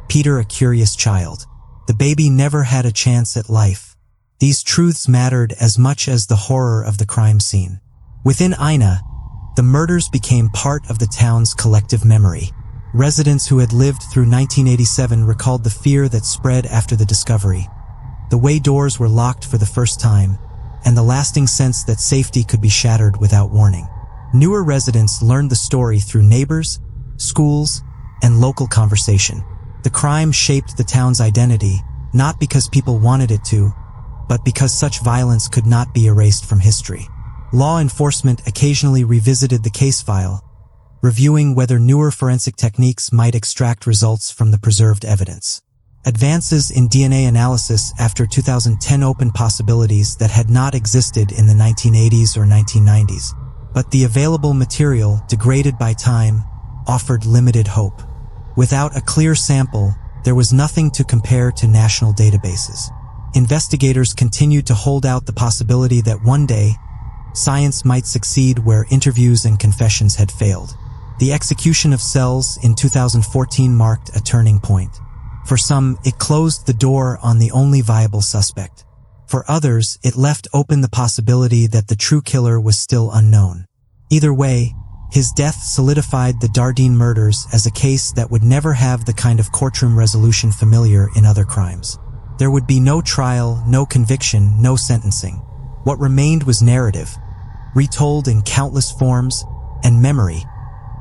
Peter a curious child. The baby never had a chance at life. These truths mattered as much as the horror of the crime scene. Within Ina, the murders became part of the town's collective memory. Residents who had lived through 1987 recalled the fear that spread after the discovery, the way doors were locked for the first time, and the lasting sense that safety could be shattered without warning. Newer residents learned the story through neighbors, schools, and local conversation. The crime shaped the town's identity, not because people wanted it to, but because such violence could not be erased from history. Law enforcement occasionally revisited the case file, reviewing whether newer forensic techniques might extract results from the preserved evidence. Advances in DNA analysis after 2010 opened possibilities that had not existed in the 1980s or 1990s, but the available material, degraded by time, offered limited hope. Without a clear sample, there was nothing to compare to national databases. Investigators continued to hold out the possibility that one day, science might succeed where interviews and confessions had failed. The execution of Sells in 2014 marked a turning point. For some, it closed the door on the only viable suspect. For others, it left open the possibility that the true killer was still unknown. Either way, his death solidified the Dardeen murders as a case that would never have the kind of courtroom resolution familiar in other crimes. There would be no trial, no conviction, no sentencing. What remained was narrative, retold in countless forms, and memory,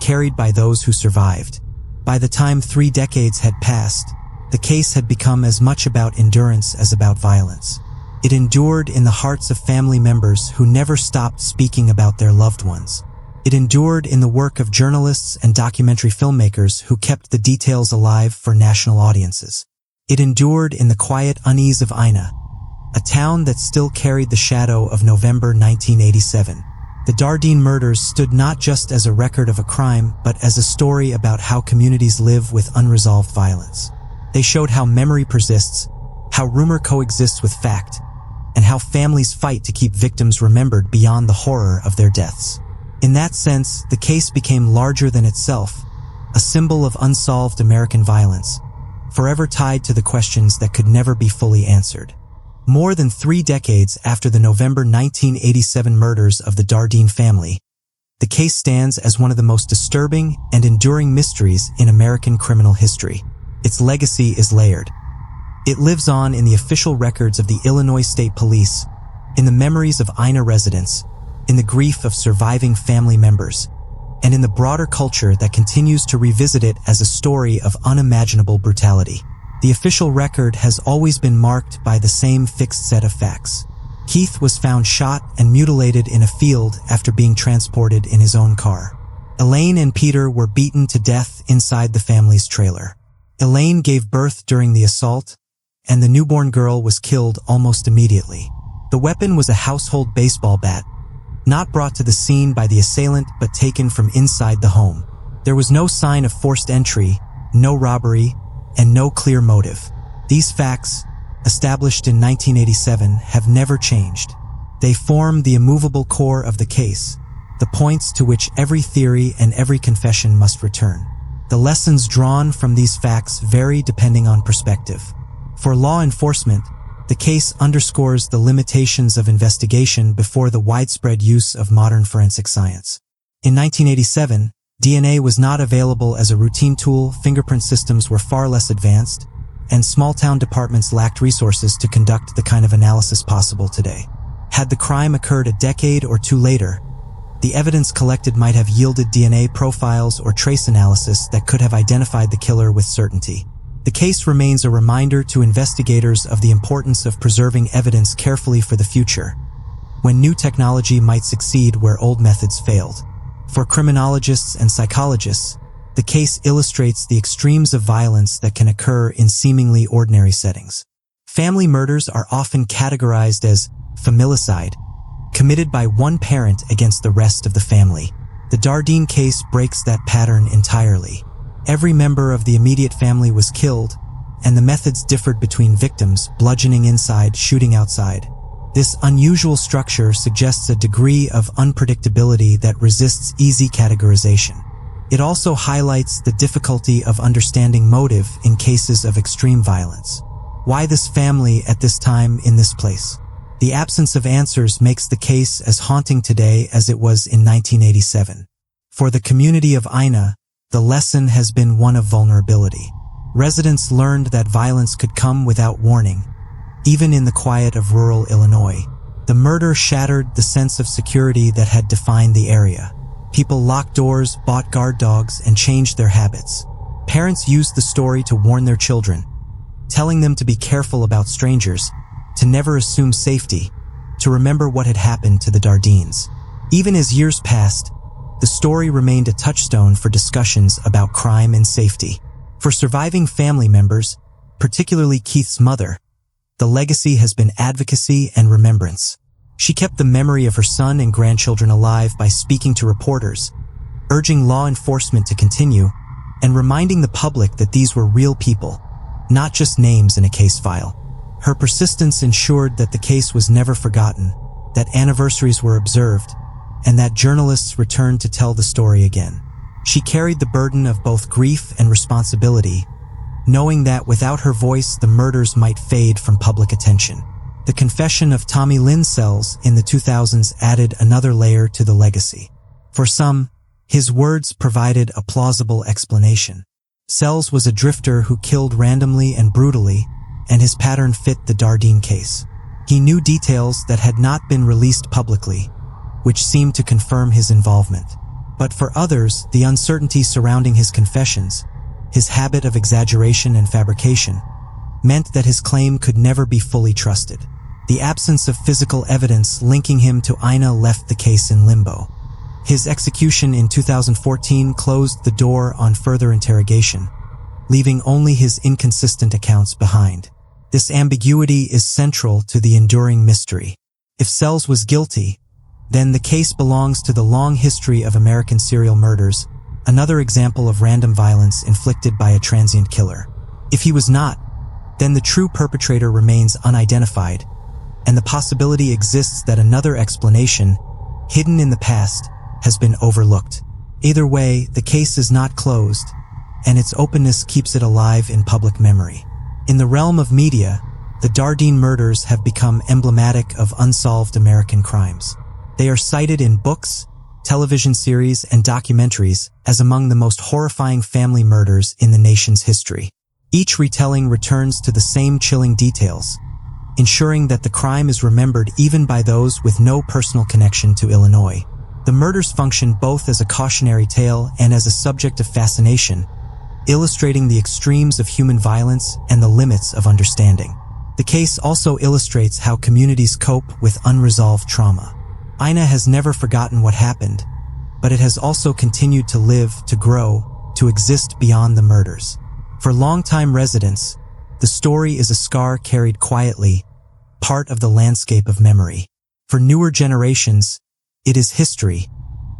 carried by those who survived. By the time 3 decades had passed, the case had become as much about endurance as about violence. It endured in the hearts of family members who never stopped speaking about their loved ones. It endured in the work of journalists and documentary filmmakers who kept the details alive for national audiences. It endured in the quiet unease of Ina, a town that still carried the shadow of November 1987. The Dardeen murders stood not just as a record of a crime, but as a story about how communities live with unresolved violence. They showed how memory persists, how rumor coexists with fact, and how families fight to keep victims remembered beyond the horror of their deaths. In that sense, the case became larger than itself, a symbol of unsolved American violence, forever tied to the questions that could never be fully answered. More than 3 decades after the November 1987 murders of the Dardeen family, the case stands as one of the most disturbing and enduring mysteries in American criminal history. Its legacy is layered. It lives on in the official records of the Illinois State Police, in the memories of Ina residents, in the grief of surviving family members, and in the broader culture that continues to revisit it as a story of unimaginable brutality. The official record has always been marked by the same fixed set of facts. Keith was found shot and mutilated in a field after being transported in his own car. Elaine and Peter were beaten to death inside the family's trailer. Elaine gave birth during the assault, and the newborn girl was killed almost immediately. The weapon was a household baseball bat, not brought to the scene by the assailant but taken from inside the home. There was no sign of forced entry, no robbery, and no clear motive. These facts, established in 1987, have never changed. They form the immovable core of the case, the points to which every theory and every confession must return. The lessons drawn from these facts vary depending on perspective. For law enforcement, the case underscores the limitations of investigation before the widespread use of modern forensic science. In 1987, DNA was not available as a routine tool, fingerprint systems were far less advanced, and small-town departments lacked resources to conduct the kind of analysis possible today. Had the crime occurred a decade or two later, the evidence collected might have yielded DNA profiles or trace analysis that could have identified the killer with certainty. The case remains a reminder to investigators of the importance of preserving evidence carefully for the future, when new technology might succeed where old methods failed. For criminologists and psychologists, the case illustrates the extremes of violence that can occur in seemingly ordinary settings. Family murders are often categorized as familicide, committed by one parent against the rest of the family. The Dardeen case breaks that pattern entirely. Every member of the immediate family was killed, and the methods differed between victims, bludgeoning inside, shooting outside. This unusual structure suggests a degree of unpredictability that resists easy categorization. It also highlights the difficulty of understanding motive in cases of extreme violence. Why this family at this time in this place? The absence of answers makes the case as haunting today as it was in 1987. For the community of Ina, the lesson has been one of vulnerability. Residents learned that violence could come without warning, even in the quiet of rural Illinois. The murder shattered the sense of security that had defined the area. People locked doors, bought guard dogs, and changed their habits. Parents used the story to warn their children, telling them to be careful about strangers, to never assume safety, to remember what had happened to the Dardeens. Even as years passed, the story remained a touchstone for discussions about crime and safety. For surviving family members, particularly Keith's mother, the legacy has been advocacy and remembrance. She kept the memory of her son and grandchildren alive by speaking to reporters, urging law enforcement to continue, and reminding the public that these were real people, not just names in a case file. Her persistence ensured that the case was never forgotten, that anniversaries were observed, and that journalists returned to tell the story again. She carried the burden of both grief and responsibility, knowing that without her voice the murders might fade from public attention. The confession of Tommy Lynn Sells in the 2000s added another layer to the legacy. For some, his words provided a plausible explanation. Sells was a drifter who killed randomly and brutally, and his pattern fit the Dardeen case. He knew details that had not been released publicly, which seemed to confirm his involvement. But for others, the uncertainty surrounding his confessions, his habit of exaggeration and fabrication, meant that his claim could never be fully trusted. The absence of physical evidence linking him to Ina left the case in limbo. His execution in 2014 closed the door on further interrogation, leaving only his inconsistent accounts behind. This ambiguity is central to the enduring mystery. If Sells was guilty, then the case belongs to the long history of American serial murders, another example of random violence inflicted by a transient killer. If he was not, then the true perpetrator remains unidentified, and the possibility exists that another explanation, hidden in the past, has been overlooked. Either way, the case is not closed, and its openness keeps it alive in public memory. In the realm of media, the Dardeen murders have become emblematic of unsolved American crimes. They are cited in books, television series, and documentaries as among the most horrifying family murders in the nation's history. Each retelling returns to the same chilling details, ensuring that the crime is remembered even by those with no personal connection to Illinois. The murders function both as a cautionary tale and as a subject of fascination, illustrating the extremes of human violence and the limits of understanding. The case also illustrates how communities cope with unresolved trauma. Ina has never forgotten what happened, but it has also continued to live, to grow, to exist beyond the murders. For longtime residents, the story is a scar carried quietly, part of the landscape of memory. For newer generations, it is history,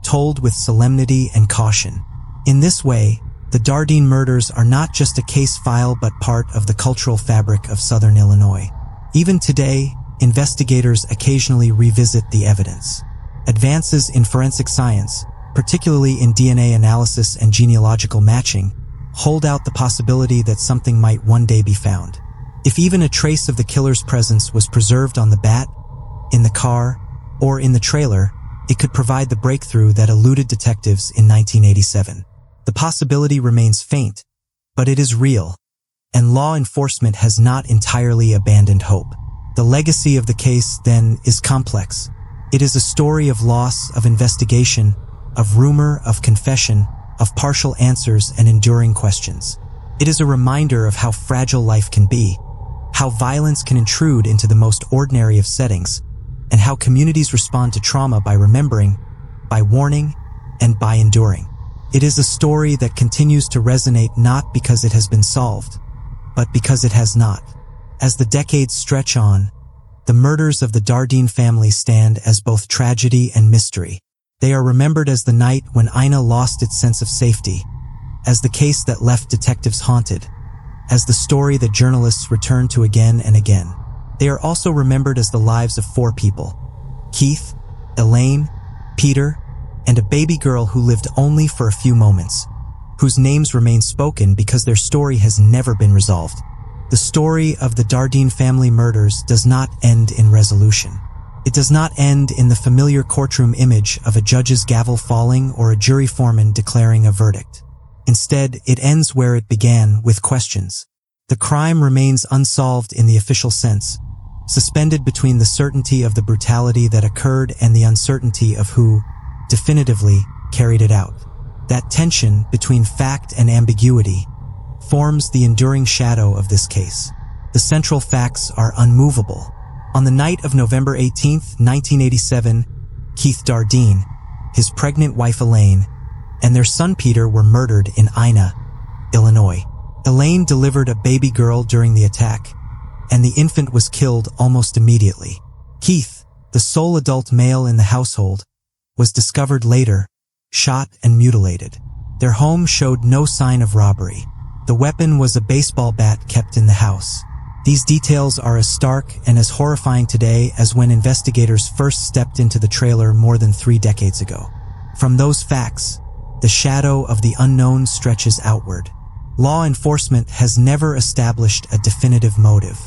told with solemnity and caution. In this way, the Dardeen murders are not just a case file but part of the cultural fabric of Southern Illinois. Even today, investigators occasionally revisit the evidence. Advances in forensic science, particularly in DNA analysis and genealogical matching, hold out the possibility that something might one day be found. If even a trace of the killer's presence was preserved on the bat, in the car, or in the trailer, it could provide the breakthrough that eluded detectives in 1987. The possibility remains faint, but it is real, and law enforcement has not entirely abandoned hope. The legacy of the case, then, is complex. It is a story of loss, of investigation, of rumor, of confession, of partial answers and enduring questions. It is a reminder of how fragile life can be, how violence can intrude into the most ordinary of settings, and how communities respond to trauma by remembering, by warning, and by enduring. It is a story that continues to resonate not because it has been solved, but because it has not. As the decades stretch on, the murders of the Dardeen family stand as both tragedy and mystery. They are remembered as the night when Ina lost its sense of safety, as the case that left detectives haunted, as the story that journalists return to again and again. They are also remembered as the lives of 4 people: Keith, Elaine, Peter, and a baby girl who lived only for a few moments, whose names remain spoken because their story has never been resolved. The story of the Dardeen family murders does not end in resolution. It does not end in the familiar courtroom image of a judge's gavel falling or a jury foreman declaring a verdict. Instead, it ends where it began, with questions. The crime remains unsolved in the official sense, suspended between the certainty of the brutality that occurred and the uncertainty of who, definitively, carried it out. That tension between fact and ambiguity, forms the enduring shadow of this case. The central facts are unmovable. On the night of November 18, 1987, Keith Dardeen, his pregnant wife Elaine, and their son Peter were murdered in Ina, Illinois. Elaine delivered a baby girl during the attack, and the infant was killed almost immediately. Keith, the sole adult male in the household, was discovered later, shot and mutilated. Their home showed no sign of robbery. The weapon was a baseball bat kept in the house. These details are as stark and as horrifying today as when investigators first stepped into the trailer more than 3 decades ago. From those facts, the shadow of the unknown stretches outward. Law enforcement has never established a definitive motive.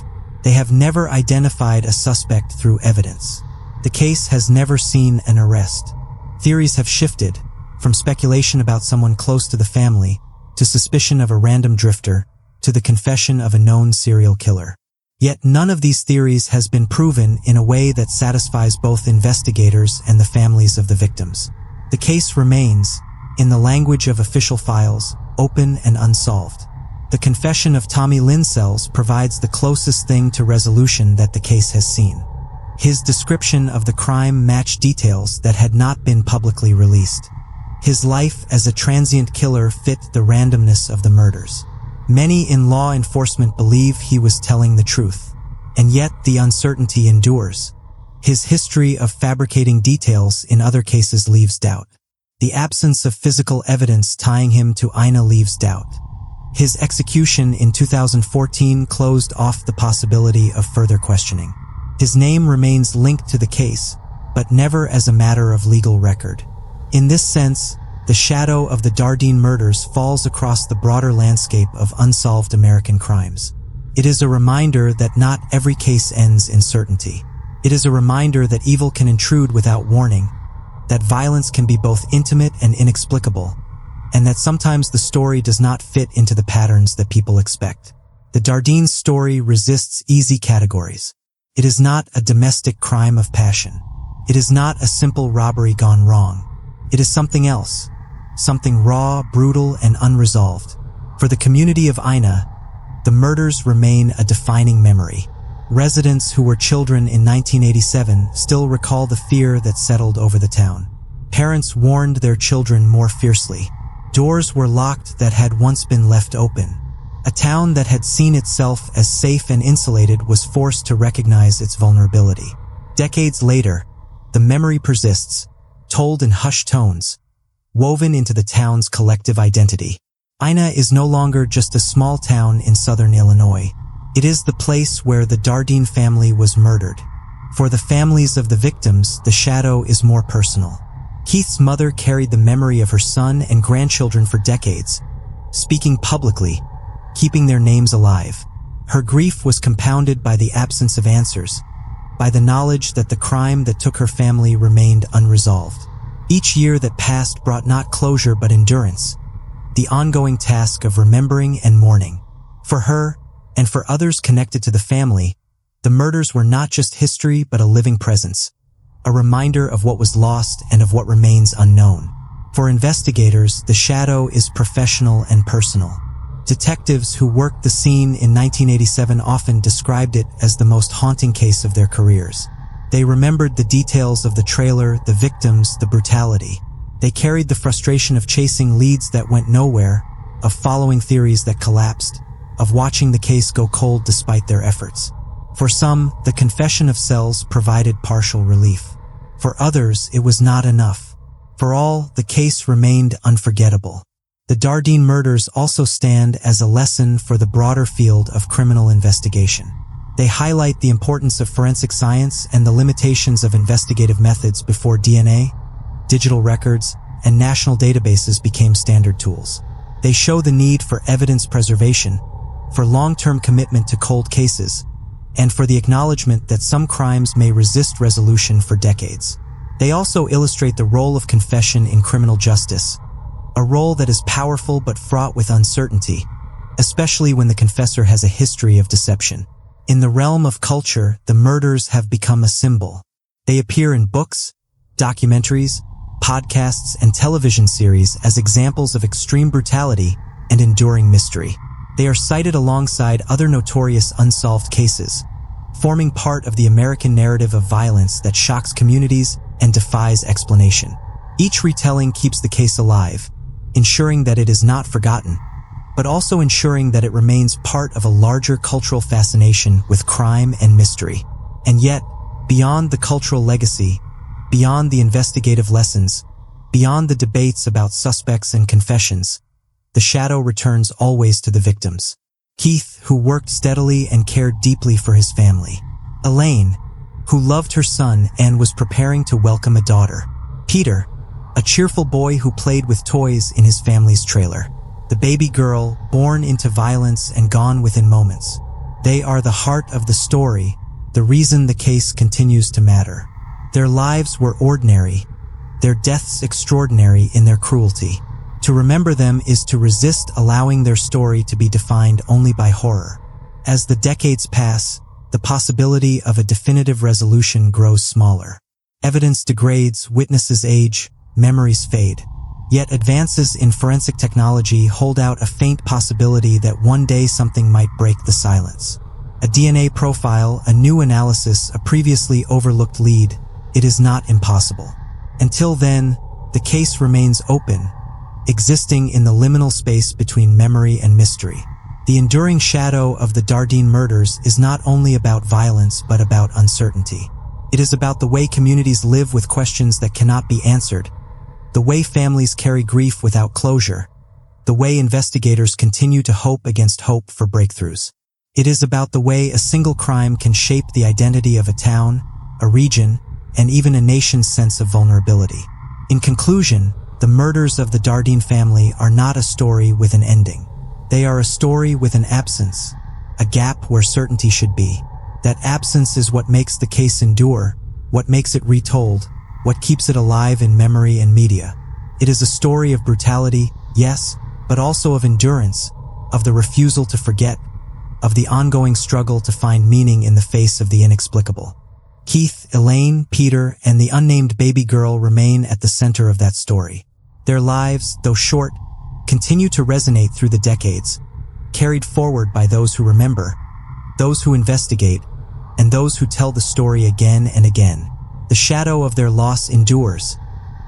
They have never identified a suspect through evidence. The case has never seen an arrest. Theories have shifted, from speculation about someone close to the family, to suspicion of a random drifter, to the confession of a known serial killer. Yet none of these theories has been proven in a way that satisfies both investigators and the families of the victims. The case remains, in the language of official files, open and unsolved. The confession of Tommy Lynn Sells provides the closest thing to resolution that the case has seen. His description of the crime matched details that had not been publicly released. His life as a transient killer fit the randomness of the murders. Many in law enforcement believe he was telling the truth, and yet the uncertainty endures. His history of fabricating details in other cases leaves doubt. The absence of physical evidence tying him to Ina leaves doubt. His execution in 2014 closed off the possibility of further questioning. His name remains linked to the case, but never as a matter of legal record. In this sense, the shadow of the Dardeen murders falls across the broader landscape of unsolved American crimes. It is a reminder that not every case ends in certainty. It is a reminder that evil can intrude without warning, that violence can be both intimate and inexplicable, and that sometimes the story does not fit into the patterns that people expect. The Dardeens story resists easy categories. It is not a domestic crime of passion. It is not a simple robbery gone wrong. It is something else, something raw, brutal, and unresolved. For the community of Ina, the murders remain a defining memory. Residents who were children in 1987 still recall the fear that settled over the town. Parents warned their children more fiercely. Doors were locked that had once been left open. A town that had seen itself as safe and insulated was forced to recognize its vulnerability. Decades later, the memory persists, told in hushed tones, woven into the town's collective identity. Ina is no longer just a small town in southern Illinois. It is the place where the Dardeen family was murdered. For the families of the victims, the shadow is more personal. Keith's mother carried the memory of her son and grandchildren for decades, speaking publicly, keeping their names alive. Her grief was compounded by the absence of answers, by the knowledge that the crime that took her family remained unresolved. Each year that passed brought not closure but endurance, the ongoing task of remembering and mourning. For her, and for others connected to the family, the murders were not just history but a living presence, a reminder of what was lost and of what remains unknown. For investigators, the shadow is professional and personal. Detectives who worked the scene in 1987 often described it as the most haunting case of their careers. They remembered the details of the trailer, the victims, the brutality. They carried the frustration of chasing leads that went nowhere, of following theories that collapsed, of watching the case go cold despite their efforts. For some, the confession of Sells provided partial relief. For others, it was not enough. For all, the case remained unforgettable. The Dardeen murders also stand as a lesson for the broader field of criminal investigation. They highlight the importance of forensic science and the limitations of investigative methods before DNA, digital records, and national databases became standard tools. They show the need for evidence preservation, for long-term commitment to cold cases, and for the acknowledgement that some crimes may resist resolution for decades. They also illustrate the role of confession in criminal justice, a role that is powerful but fraught with uncertainty, especially when the confessor has a history of deception. In the realm of culture, the murders have become a symbol. They appear in books, documentaries, podcasts, and television series as examples of extreme brutality and enduring mystery. They are cited alongside other notorious unsolved cases, forming part of the American narrative of violence that shocks communities and defies explanation. Each retelling keeps the case alive, ensuring that it is not forgotten, but also ensuring that it remains part of a larger cultural fascination with crime and mystery. And yet, beyond the cultural legacy, beyond the investigative lessons, beyond the debates about suspects and confessions, the shadow returns always to the victims. Keith, who worked steadily and cared deeply for his family. Elaine, who loved her son and was preparing to welcome a daughter. Peter, a cheerful boy who played with toys in his family's trailer. The baby girl, born into violence and gone within moments. They are the heart of the story, the reason the case continues to matter. Their lives were ordinary, their deaths extraordinary in their cruelty. To remember them is to resist allowing their story to be defined only by horror. As the decades pass, the possibility of a definitive resolution grows smaller. Evidence degrades, witnesses age, memories fade. Yet advances in forensic technology hold out a faint possibility that one day something might break the silence. A DNA profile, a new analysis, a previously overlooked lead. It is not impossible. Until then, the case remains open, existing in the liminal space between memory and mystery. The enduring shadow of the Dardeen murders is not only about violence but about uncertainty. It is about the way communities live with questions that cannot be answered, the way families carry grief without closure, the way investigators continue to hope against hope for breakthroughs. It is about the way a single crime can shape the identity of a town, a region, and even a nation's sense of vulnerability. In conclusion, the murders of the Dardeen family are not a story with an ending. They are a story with an absence, a gap where certainty should be. That absence is what makes the case endure, what makes it retold, what keeps it alive in memory and media. It is a story of brutality, yes, but also of endurance, of the refusal to forget, of the ongoing struggle to find meaning in the face of the inexplicable. Keith, Elaine, Peter, and the unnamed baby girl remain at the center of that story. Their lives, though short, continue to resonate through the decades, carried forward by those who remember, those who investigate, and those who tell the story again and again. The shadow of their loss endures,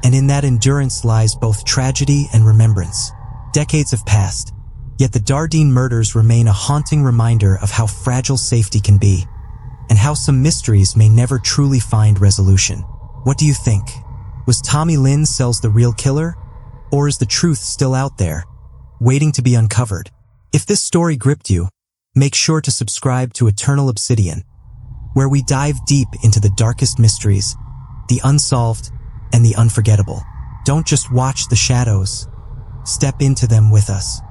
and in that endurance lies both tragedy and remembrance. Decades have passed, yet the Dardeen murders remain a haunting reminder of how fragile safety can be, and how some mysteries may never truly find resolution. What do you think? Was Tommy Lynn Sells the real killer? Or is the truth still out there, waiting to be uncovered? If this story gripped you, make sure to subscribe to Eternal Obsidian, where we dive deep into the darkest mysteries, the unsolved, and the unforgettable. Don't just watch the shadows, step into them with us.